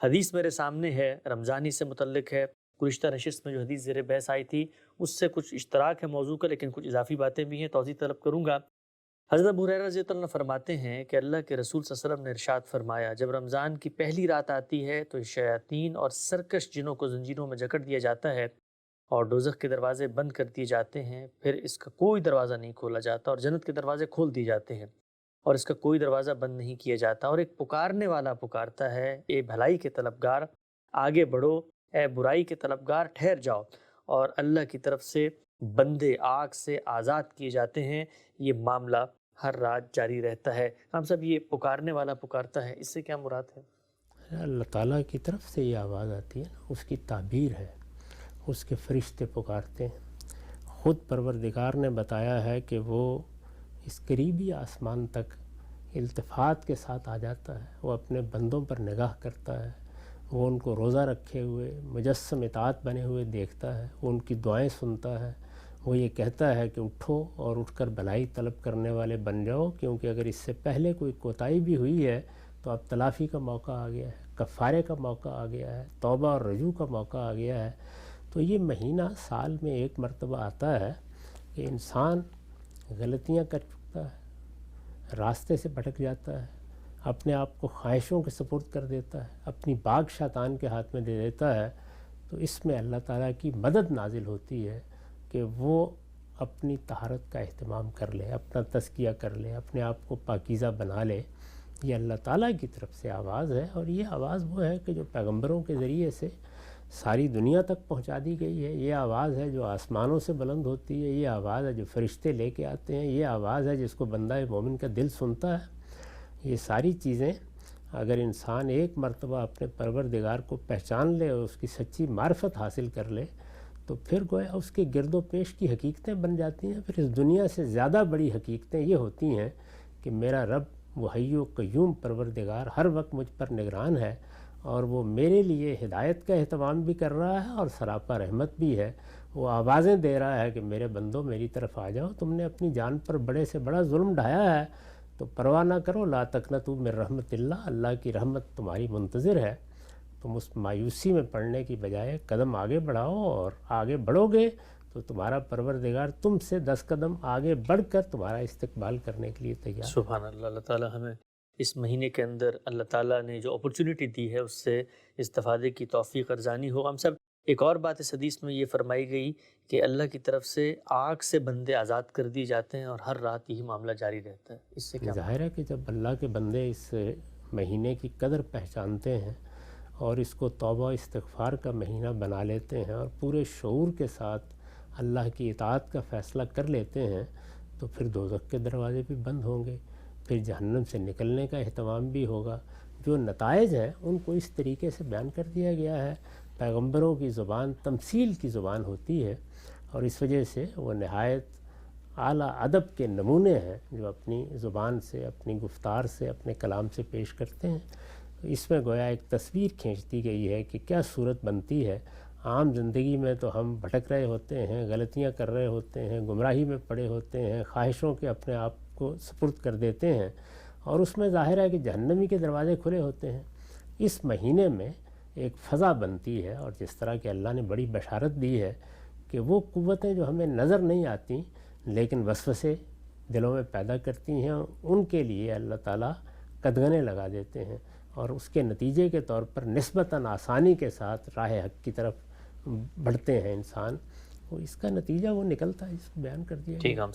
حدیث میرے سامنے ہے، رمضانی سے متعلق ہے۔ گزشتہ نشست میں جو حدیث زیر بحث آئی تھی اس سے کچھ اشتراک ہے موضوع کا، لیکن کچھ اضافی باتیں بھی ہیں، توضیح طلب کروں گا۔ حضرت ابو ہریرہ رضی اللہ عنہ فرماتے ہیں کہ اللہ کے رسول صلی اللہ علیہ وسلم نے ارشاد فرمایا، جب رمضان کی پہلی رات آتی ہے تو شیاطین اور سرکش جنوں کو زنجیروں میں جکڑ دیا جاتا ہے اور دوزخ کے دروازے بند کر دیے جاتے ہیں، پھر اس کا کوئی دروازہ نہیں کھولا جاتا اور جنت کے دروازے کھول دیے جاتے ہیں اور اس کا کوئی دروازہ بند نہیں کیا جاتا، اور ایک پکارنے والا پکارتا ہے، اے بھلائی کے طلبگار آگے بڑھو، اے برائی کے طلبگار ٹھہر جاؤ، اور اللہ کی طرف سے بندے آگ سے آزاد کیے جاتے ہیں۔ یہ معاملہ ہر رات جاری رہتا ہے۔ ہم سب یہ پکارنے والا پکارتا ہے، اس سے کیا مراد ہے؟ اللہ تعالیٰ کی طرف سے یہ آواز آتی ہے، اس کی تعبیر ہے، اس کے فرشتے پکارتے ہیں۔ خود پروردگار نے بتایا ہے کہ وہ اس قریبی آسمان تک التفات کے ساتھ آ جاتا ہے، وہ اپنے بندوں پر نگاہ کرتا ہے، وہ ان کو روزہ رکھے ہوئے مجسم اطاعت بنے ہوئے دیکھتا ہے، وہ ان کی دعائیں سنتا ہے، وہ یہ کہتا ہے کہ اٹھو اور اٹھ کر بھلائی طلب کرنے والے بن جاؤ، کیونکہ اگر اس سے پہلے کوئی کوتاہی بھی ہوئی ہے تو اب تلافی کا موقع آ گیا ہے، کفارے کا موقع آ گیا ہے، توبہ اور رجوع کا موقع آ گیا ہے۔ تو یہ مہینہ سال میں ایک مرتبہ آتا ہے کہ انسان غلطیاں کر چکتا ہے، راستے سے بھٹک جاتا ہے، اپنے آپ کو خواہشوں کے سپرد کر دیتا ہے، اپنی باغ شیطان کے ہاتھ میں دے دیتا ہے، تو اس میں اللہ تعالیٰ کی مدد نازل ہوتی ہے کہ وہ اپنی طہارت کا اہتمام کر لے، اپنا تزکیہ کر لے، اپنے آپ کو پاکیزہ بنا لے۔ یہ اللہ تعالیٰ کی طرف سے آواز ہے، اور یہ آواز وہ ہے کہ جو پیغمبروں کے ذریعے سے ساری دنیا تک پہنچا دی گئی ہے، یہ آواز ہے جو آسمانوں سے بلند ہوتی ہے، یہ آواز ہے جو فرشتے لے کے آتے ہیں، یہ آواز ہے جس کو بندہ مومن کا دل سنتا ہے۔ یہ ساری چیزیں اگر انسان ایک مرتبہ اپنے پروردگار کو پہچان لے اور اس کی سچی معرفت حاصل کر لے تو پھر گویا اس کے گرد و پیش کی حقیقتیں بن جاتی ہیں۔ پھر اس دنیا سے زیادہ بڑی حقیقتیں یہ ہوتی ہیں کہ میرا رب وہ حی و قیوم پروردگار ہر وقت مجھ پر نگران ہے، اور وہ میرے لیے ہدایت کا اہتمام بھی کر رہا ہے اور سراپا رحمت بھی ہے۔ وہ آوازیں دے رہا ہے کہ میرے بندوں میری طرف آ جاؤ، تم نے اپنی جان پر بڑے سے بڑا ظلم ڈھایا ہے تو پرواہ نہ کرو، لا تقنطوا من رحمت اللہ، اللہ کی رحمت تمہاری منتظر ہے۔ تم اس مایوسی میں پڑنے کی بجائے قدم آگے بڑھاؤ، اور آگے بڑھو گے تو تمہارا پروردگار تم سے 10 قدم آگے بڑھ کر تمہارا استقبال کرنے کے لیے تیار ہے۔ سبحان اللہ۔ اللہ تعالیٰ ہمیں اس مہینے کے اندر اللہ تعالیٰ نے جو اپرچونٹی دی ہے اس سے استفادے کی توفیق ارزانی ہو ہم سب۔ ایک اور بات اس حدیث میں یہ فرمائی گئی کہ اللہ کی طرف سے آگ سے بندے آزاد کر دیے جاتے ہیں اور ہر رات یہی معاملہ جاری رہتا ہے، اس سے کیا ظاہر ہے کہ جب اللہ کے بندے اس مہینے کی قدر پہچانتے ہیں اور اس کو توبہ استغفار کا مہینہ بنا لیتے ہیں اور پورے شعور کے ساتھ اللہ کی اطاعت کا فیصلہ کر لیتے ہیں تو پھر دوزخ کے دروازے بھی بند ہوں گے، پھر جہنم سے نکلنے کا اہتمام بھی ہوگا۔ جو نتائج ہیں ان کو اس طریقے سے بیان کر دیا گیا ہے۔ پیغمبروں کی زبان تمثیل کی زبان ہوتی ہے، اور اس وجہ سے وہ نہایت اعلیٰ ادب کے نمونے ہیں جو اپنی زبان سے، اپنی گفتار سے، اپنے کلام سے پیش کرتے ہیں۔ اس میں گویا ایک تصویر کھینچ دی گئی ہے کہ کیا صورت بنتی ہے۔ عام زندگی میں تو ہم بھٹک رہے ہوتے ہیں، غلطیاں کر رہے ہوتے ہیں، گمراہی میں پڑے ہوتے ہیں، خواہشوں کے اپنے آپ کو سپرد کر دیتے ہیں، اور اس میں ظاہر ہے کہ جہنمی کے دروازے کھلے ہوتے ہیں۔ اس مہینے میں ایک فضا بنتی ہے، اور جس طرح کہ اللہ نے بڑی بشارت دی ہے کہ وہ قوتیں جو ہمیں نظر نہیں آتیں لیکن وسوسے دلوں میں پیدا کرتی ہیں، ان کے لیے اللہ تعالیٰ قدغنیں لگا دیتے ہیں، اور اس کے نتیجے کے طور پر نسبتاً آسانی کے ساتھ راہ حق کی طرف بڑھتے ہیں انسان۔ وہ اس کا نتیجہ وہ نکلتا ہے، اس کو بیان کر دیا گیا۔ ٹھیک ہم